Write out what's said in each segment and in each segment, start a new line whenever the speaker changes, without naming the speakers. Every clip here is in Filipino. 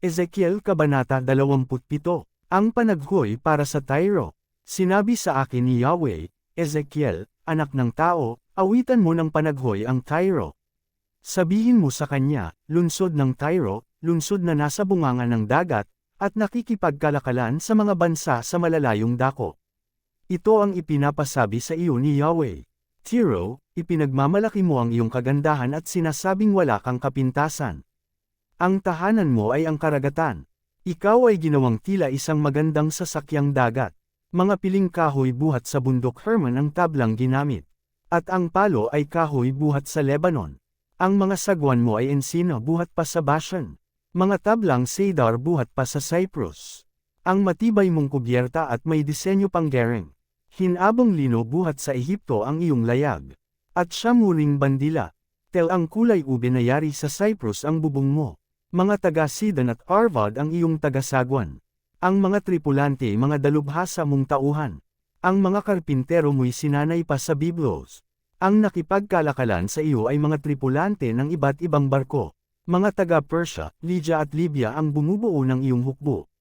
Ezekiel Kabanata 27. Ang panaghoy para sa Tyro. Sinabi sa akin ni Yahweh, Ezekiel, anak ng tao, awitan mo ng panaghoy ang Tyro. Sabihin mo sa kanya, lungsod ng Tyro, lungsod na nasa bunganga ng dagat, at nakikipagkalakalan sa mga bansa sa malalayong dako. Ito ang ipinapasabi sa iyo ni Yahweh. Tyro, ipinagmamalaki mo ang iyong kagandahan at sinasabing wala kang kapintasan. Ang tahanan mo ay ang karagatan. Ikaw ay ginawang tila isang magandang sasakyang dagat. Mga piling kahoy buhat sa bundok Hermon ang tablang ginamit. At ang palo ay kahoy buhat sa Lebanon. Ang mga sagwan mo ay ensino buhat pa sa Bashan. Mga tablang cedar buhat pa sa Cyprus. Ang matibay mong kubyerta at may disenyo pang gering. Hinabong lino buhat sa Ehipto ang iyong layag. At syamuring bandila. Tel ang kulay ube na yari sa Cyprus ang bubong mo. Mga taga-Sidon at Arvad ang iyong taga-sagwan. Ang mga tripulante mga dalubhasa mong tauhan. Ang mga karpintero mo'y sinanay pa sa Biblos. Ang nakipagkalakalan sa iyo ay mga tripulante ng iba't ibang barko. Mga taga-Persia, Lydia at Libya ang bumubuo ng iyong hukbo.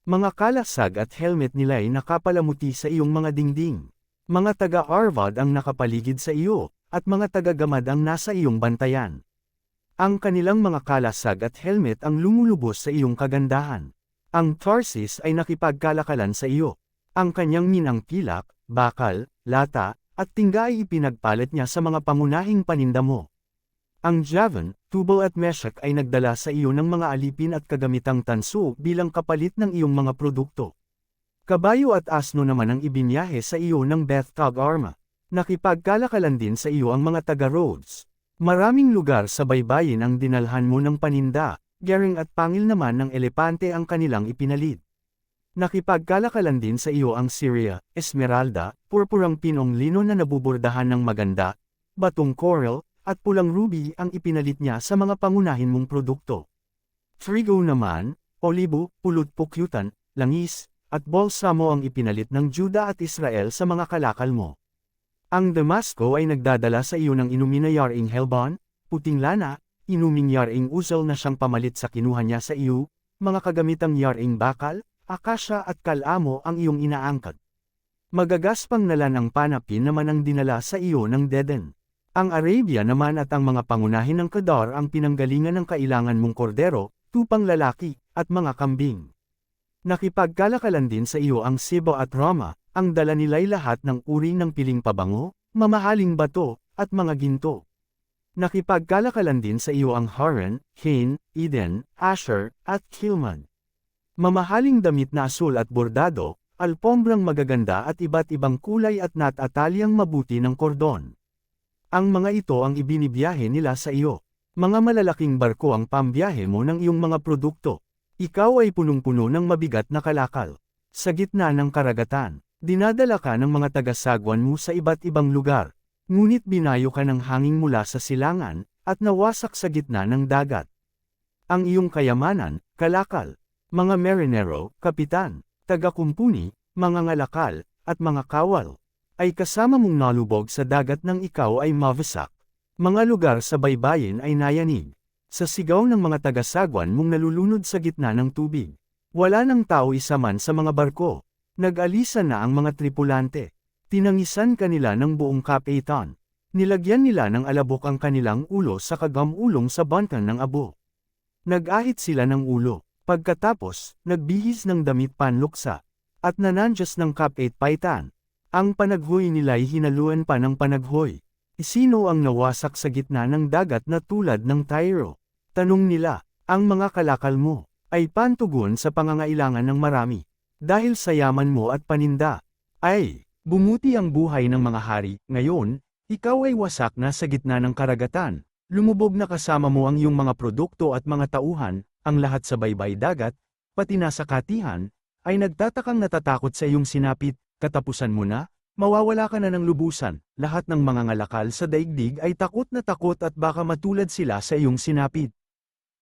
Mga kalasag at helmet nila'y nakapalamuti sa iyong mga dingding. Mga taga-Arvad ang nakapaligid sa iyo, at mga taga-Gamad ang nasa iyong bantayan. Ang kanilang mga kalasag at helmet ang lumulubos sa iyong kagandahan. Ang Tarsis ay nakipagkalakalan sa iyo. Ang kanyang minang pilak, bakal, lata, at tingga ay ipinagpalit niya sa mga pangunahing paninda mo. Ang Javan, Tubal at Meshach ay nagdala sa iyo ng mga alipin at kagamitang tanso bilang kapalit ng iyong mga produkto. Kabayo at asno naman ang ibinyahe sa iyo ng Beth Togarma. Nakipagkalakalan din sa iyo ang mga taga-Rhodes. Maraming lugar sa baybayin ang dinalhan mo ng paninda, gering at pangil naman ng elepante ang kanilang ipinalit. Nakipagkalakalan din sa iyo ang Syria, Esmeralda, purpurang pinong lino na nabubordahan ng maganda, batong coral, at pulang ruby ang ipinalit niya sa mga pangunahin mong produkto. Frigo naman, olibo, pulot pukyutan, langis, at balsamo ang ipinalit ng Juda at Israel sa mga kalakal mo. Ang Damasco ay nagdadala sa iyo ng inumin na yaring helbon, puting lana, inuming yaring uzel na siyang pamalit sa kinuha niya sa iyo, mga kagamitang yaring bakal, akasya at kalamo ang iyong inaangkat. Magagaspang nalan ang panapin naman ang dinala sa iyo ng Deden. Ang Arabia naman at ang mga pangunahin ng Kedar ang pinanggalingan ng kailangan mong kordero, tupang lalaki, at mga kambing. Nakipagkalakalan din sa iyo ang Sibo at Rama, ang dala nila'y lahat ng uri ng piling pabango, mamahaling bato, at mga ginto. Nakipagkalakalan din sa iyo ang Haran, Cain, Eden, Asher, at Kilmad. Mamahaling damit na asul at bordado, alpombrang magaganda at iba't ibang kulay at natatalyang mabuti ng kordon. Ang mga ito ang ibinibiyahe nila sa iyo. Mga malalaking barko ang pambiyahe mo ng iyong mga produkto. Ikaw ay punong-puno ng mabigat na kalakal. Sa gitna ng karagatan, dinadala ka ng mga taga-sagwan mo sa iba't ibang lugar. Ngunit binayo ka ng hangin mula sa silangan, at nawasak sa gitna ng dagat. Ang iyong kayamanan, kalakal, mga marinero, kapitan, taga-kumpuni, mga ngalakal, at mga kawal, ay kasama mong nalubog sa dagat nang ikaw ay mawasak. Mga lugar sa baybayin ay nayanig. Sa sigaw ng mga taga-sagwan mong nalulunod sa gitna ng tubig. Wala ng tao isa man sa mga barko. Nag-alisa na ang mga tripulante. Tinangisan kanila ng buong kapitan. Nilagyan nila ng alabok ang kanilang ulo sa kagamulong sa bantan ng abo. Nag-ahit sila ng ulo. Pagkatapos, nagbihis ng damit panluksa. At nanandyas ng kapitan. Ang panaghoy nila'y hinaluan pa ng panaghoy. Sino ang nawasak sa gitna ng dagat na tulad ng Tyro? Tanong nila, ang mga kalakal mo ay pantugon sa pangangailangan ng marami. Dahil sa yaman mo at paninda, ay bumuti ang buhay ng mga hari. Ngayon, ikaw ay wasak na sa gitna ng karagatan. Lumubog na kasama mo ang iyong mga produkto at mga tauhan, ang lahat sa baybay dagat, pati na sa katihan, ay nagtatakang natatakot sa iyong sinapit. Katapusan mo na, mawawala ka na ng lubusan. Lahat ng mga ngalakal sa daigdig ay takot na takot at baka matulad sila sa iyong sinapit.